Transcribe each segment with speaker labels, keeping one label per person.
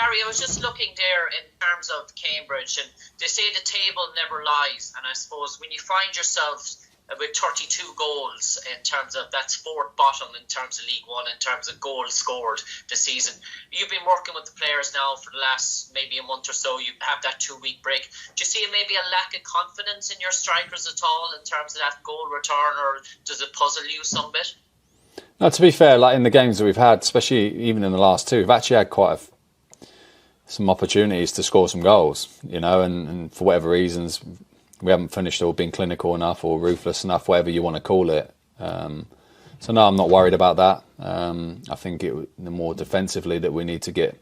Speaker 1: Gary, I was just looking there in terms of Cambridge, and they say the table never lies. And I suppose when you find yourself with 32 goals in terms of that's fourth bottom in terms of League One, in terms of goals scored this season. You've been working with the players now for the last maybe a month or so. You have that 2-week break. Do you see maybe a lack of confidence in your strikers at all in terms of that goal return, or does it puzzle you some bit?
Speaker 2: No, to be fair, like in the games that we've had, especially even in the last two, we've actually had some opportunities to score some goals, and for whatever reasons, we haven't finished or been clinical enough or ruthless enough, whatever you want to call it. So no, I'm not worried about that. I think the more defensively that we need to get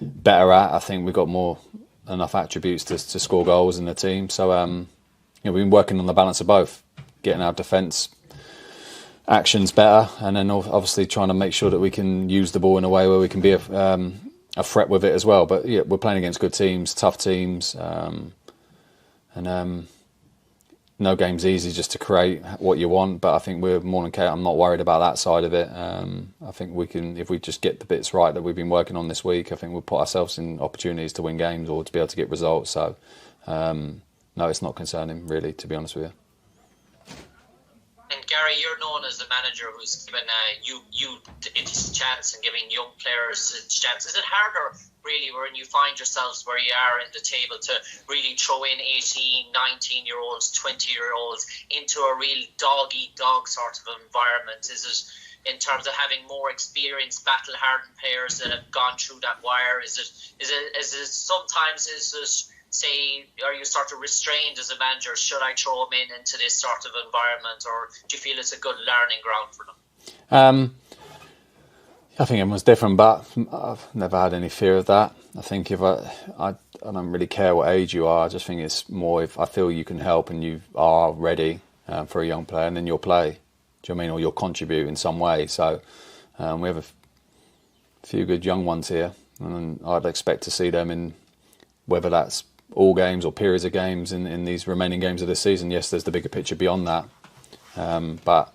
Speaker 2: better at. I think we've got enough attributes to score goals in the team. So we've been working on the balance of both, getting our defence actions better, and then obviously trying to make sure that we can use the ball in a way where we can be a threat with it as well. But yeah, we're playing against good teams, tough teams. And no game's easy just to create what you want, but I think we're more than capable. I'm not worried about that side of it. I think we can, if we just get the bits right that we've been working on this week, I think we'll put ourselves in opportunities to win games or to be able to get results. So, no, it's not concerning, really, to be honest with you.
Speaker 1: And Gary, you're known as the manager who's given you its chance and giving young players a chance. Is it harder, really, when you find yourselves where you are in the table to really throw in 18, 19-year-olds, 20-year-olds into a real dog-eat-dog sort of environment? Is it in terms of having more experienced, battle-hardened players that have gone through that wire? Is it sometimes say, are you sort of restrained as a manager? Should I throw them into this sort of environment, or do you feel it's a good learning ground for them?
Speaker 2: I think everyone's different, but I've never had any fear of that. I think if I don't really care what age you are. I just think it's more if I feel you can help and you are ready for a young player, and then you'll play. Do you know what I mean? Or you'll contribute in some way. So we have a few good young ones here, and I'd expect to see them in whether that's all games or periods of games in these remaining games of this season. Yes, there's the bigger picture beyond that, but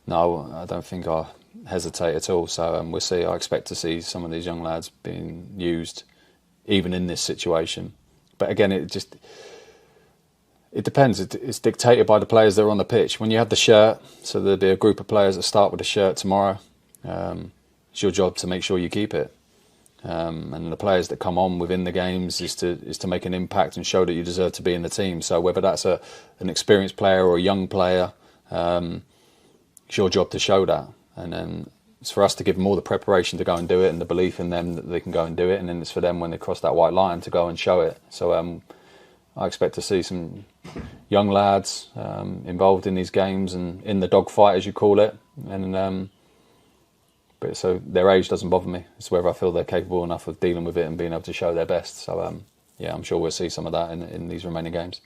Speaker 2: no, I don't think I hesitate at all. So we'll see. I expect to see some of these young lads being used even in this situation. But again, it depends. It's dictated by the players that are on the pitch. When you have the shirt, so there'll be a group of players that start with a shirt tomorrow. It's your job to make sure you keep it. And the players that come on within the games is to make an impact and show that you deserve to be in the team. So whether that's an experienced player or a young player, it's your job to show that. And then it's for us to give them all the preparation to go and do it and the belief in them that they can go and do it. And then it's for them when they cross that white line to go and show it. So I expect to see some young lads involved in these games and in the dogfight, as you call it. And but so their age doesn't bother me. It's whether I feel they're capable enough of dealing with it and being able to show their best. So yeah, I'm sure we'll see some of that in these remaining games.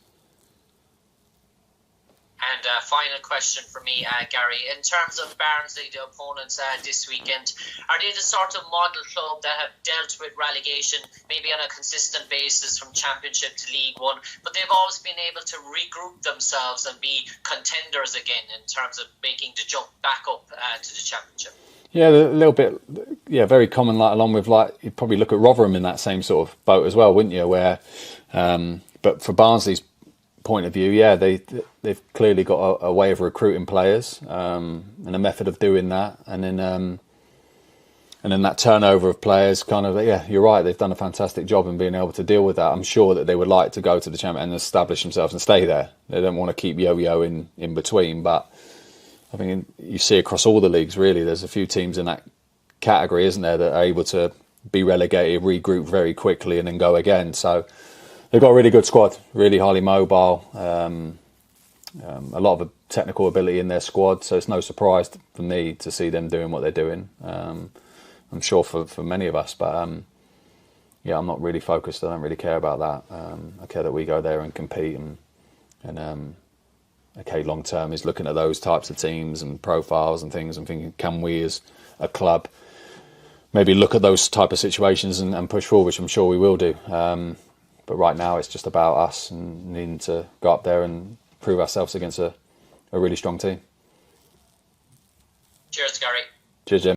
Speaker 1: And final question for me, Gary. In terms of Barnsley, the opponents this weekend, are they the sort of model club that have dealt with relegation maybe on a consistent basis from Championship to League One, but they've always been able to regroup themselves and be contenders again in terms of making the jump back up to the Championship?
Speaker 2: Yeah, a little bit. Yeah, very common. Like along with you'd probably look at Rotherham in that same sort of boat as well, wouldn't you? Where, but for Barnsley's point of view, yeah, they've clearly got a way of recruiting players and a method of doing that, and then that turnover of players, kind of, yeah, you're right. They've done a fantastic job in being able to deal with that. I'm sure that they would like to go to the Championship and establish themselves and stay there. They don't want to keep yo-yoing in between, but I think you see across all the leagues, really, there's a few teams in that category, isn't there, that are able to be relegated, regroup very quickly, and then go again. So they've got a really good squad, really highly mobile, a lot of technical ability in their squad. So it's no surprise for me to see them doing what they're doing. I'm sure for many of us, but yeah, I'm not really focused. I don't really care about that. I care that we go there and compete and okay, long term is looking at those types of teams and profiles and things and thinking, can we as a club maybe look at those type of situations and push forward, which I'm sure we will do. But right now it's just about us and needing to go up there and prove ourselves against a really strong team.
Speaker 1: Cheers, Gary.
Speaker 2: Cheers, Jim.